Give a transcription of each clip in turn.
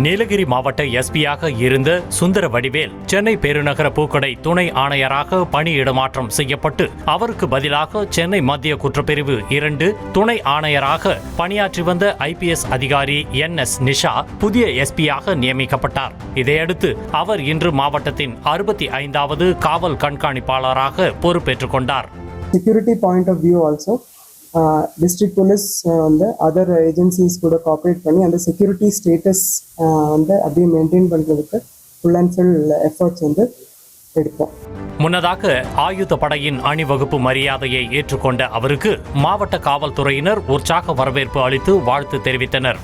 நீலகிரி மாவட்ட எஸ்பியாக இருந்த சுந்தர வடிவேல் சென்னை பெருநகர பூக்கடை துணை ஆணையராக பணியிடமாற்றம் செய்யப்பட்டு அவருக்கு பதிலாக சென்னை மத்திய குற்றப்பிரிவு 2 துணை ஆணையராக பணியாற்றி வந்த IPS அதிகாரி NS நிஷா புதிய எஸ்பியாக நியமிக்கப்பட்டார். இதையடுத்து அவர் இன்று மாவட்டத்தின் 65வது காவல் கண்காணிப்பாளராக பொறுப்பேற்றுக் கொண்டார். Security point of view also district police வந்து other agencies கூட கோஆபரேட் பண்ணி அந்த security status வந்து அப்படியே மெயின்டைன் பண்றதுக்கு full and full efforts வந்து எடுப்போம். முன்னதாக ஆயுத படையின் அணிவகுப்பு மரியாதையை ஏற்றுக்கொண்ட அவருக்கு மாவட்ட காவல்துறையினர் உற்சாக வரவேற்பு அளித்து வாழ்த்து தெரிவித்தனர்.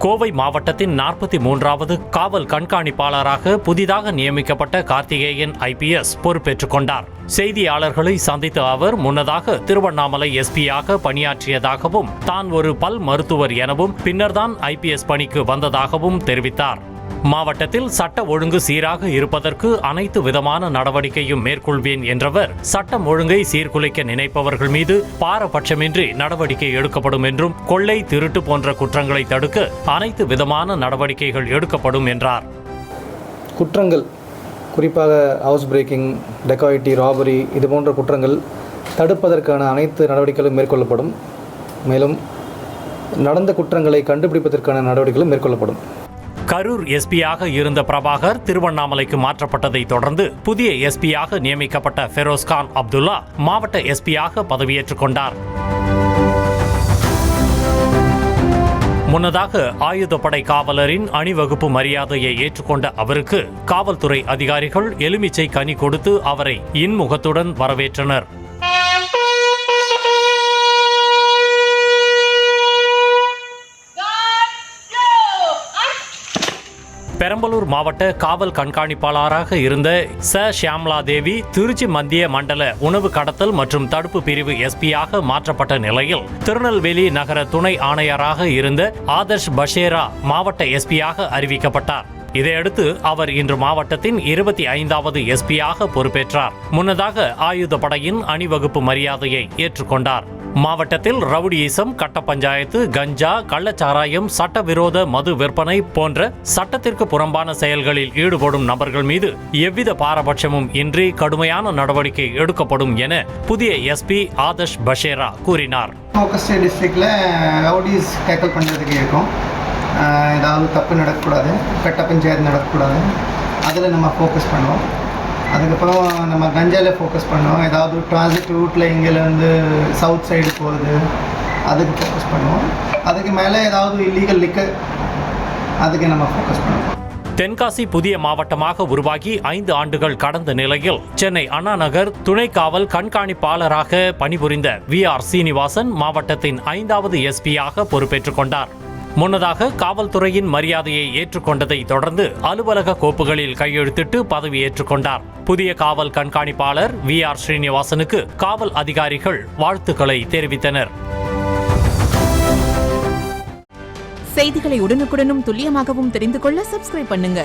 கோவை மாவட்டத்தின் 43வது காவல் கண்காணிப்பாளராக புதிதாக நியமிக்கப்பட்ட கார்த்திகேயன் IPS பொறுப்பேற்றுக் கொண்டார். செய்தியாளர்களை சந்தித்த அவர் முன்னதாக திருவண்ணாமலை எஸ்பியாக பணியாற்றியதாகவும் தான் ஒரு பல் மருத்துவர் எனவும் பின்னர்தான் IPS பணிக்கு வந்ததாகவும் தெரிவித்தார். மாவட்டத்தில் சட்ட ஒழுங்கு சீராக இருப்பதற்கு அனைத்து விதமான நடவடிக்கையும் மேற்கொள்வேன் என்றவர் சட்டம் ஒழுங்கை சீர்குலைக்க நினைப்பவர்கள் மீது பாரபட்சமின்றி நடவடிக்கை எடுக்கப்படும் என்றும் கொள்ளை திருட்டு போன்ற குற்றங்களை தடுக்க அனைத்து விதமான நடவடிக்கைகள் எடுக்கப்படும் என்றார். குற்றங்கள் குறிப்பாக ஹவுஸ் பிரேக்கிங், டெகாயிட்டி, ராபரி இது போன்ற குற்றங்கள் தடுப்பதற்கான அனைத்து நடவடிக்கைகளும் மேற்கொள்ளப்படும். மேலும் நடந்த குற்றங்களை கண்டுபிடிப்பதற்கான நடவடிக்கைகளும் மேற்கொள்ளப்படும். கரூர் எஸ்பியாக இருந்த பிரபாகர் திருவண்ணாமலைக்கு மாற்றப்பட்டதை தொடர்ந்து புதிய எஸ்பியாக நியமிக்கப்பட்ட ஃபெரோஸ்கான் அப்துல்லா மாவட்ட எஸ்பியாக பதவியேற்றுக் கொண்டார். முன்னதாக ஆயுதப்படை காவலரின் அணிவகுப்பு மரியாதையை ஏற்றுக்கொண்ட அவருக்கு காவல்துறை அதிகாரிகள் எலுமிச்சை கனி கொடுத்து அவரை இன்முகத்துடன் வரவேற்றனர். பெரம்பலூர் மாவட்ட காவல் கண்காணிப்பாளராக இருந்த ஷியாம்லா தேவி திருச்சி மத்திய மண்டல உணவு கடத்தல் மற்றும் தடுப்பு பிரிவு எஸ்பியாக மாற்றப்பட்ட நிலையில் திருநெல்வேலி நகர துணை ஆணையராக இருந்த ஆதர்ஷ் பஷேரா மாவட்ட எஸ்பியாக அறிவிக்கப்பட்டார். இதையடுத்து அவர் இன்று மாவட்டத்தின் 25வது எஸ்பியாக பொறுப்பேற்றார். முன்னதாக ஆயுதப்படையின் அணிவகுப்பு மரியாதையை ஏற்றுக்கொண்டார். மாவட்டத்தில் ரவுடியிசம், கட்ட பஞ்சாயத்து, கஞ்சா, கள்ளச்சாராயம், சட்டவிரோத மது விற்பனை போன்ற சட்டத்திற்கு புறம்பான செயல்களில் ஈடுபடும் நபர்கள் மீது எவ்வித பாரபட்சமும் இன்றி கடுமையான நடவடிக்கை எடுக்கப்படும் என புதிய எஸ்பி ஆதர்ஷ் பஷேரா கூறினார். ஏதாவது தப்பு நடக்கக்கூடாது, கட்ட பஞ்சாயத்து நடக்கக்கூடாது, அதில் நம்ம ஃபோக்கஸ் பண்ணுவோம். அதுக்கப்புறம் நம்ம கஞ்சாவில் ஃபோக்கஸ் பண்ணுவோம். ஏதாவது டிரான்சிட் ரூட்டில் இங்கேருந்து சவுத் சைடு போகுது, அதுக்கு ஃபோக்கஸ் பண்ணுவோம். அதுக்கு மேலே ஏதாவது இல்லீகல் லிக்கர், அதுக்கு நம்ம ஃபோக்கஸ் பண்ணுவோம். தென்காசி புதிய மாவட்டமாக உருவாகி 5 ஆண்டுகள் கடந்த நிலையில் சென்னை அண்ணா நகர் துணை காவல் கண்காணிப்பாளராக பணிபுரிந்த VR சீனிவாசன் மாவட்டத்தின் 5வது எஸ்பியாக பொறுப்பேற்றுக் கொண்டார். முன்னதாக காவல்துறையின் மரியாதையை ஏற்றுக்கொண்டதை தொடர்ந்து அலுவலக கோப்புகளில் கையெழுத்திட்டு பதவி ஏற்றுக்கொண்டார். புதிய காவல் கண்காணிப்பாளர் VR ஸ்ரீனிவாசனுக்கு காவல் அதிகாரிகள் வாழ்த்துக்களை தெரிவித்தனர். செய்திகளை உடனுக்குடனும் துல்லியமாகவும் தெரிந்து கொள்ள சப்ஸ்கிரைப் பண்ணுங்க.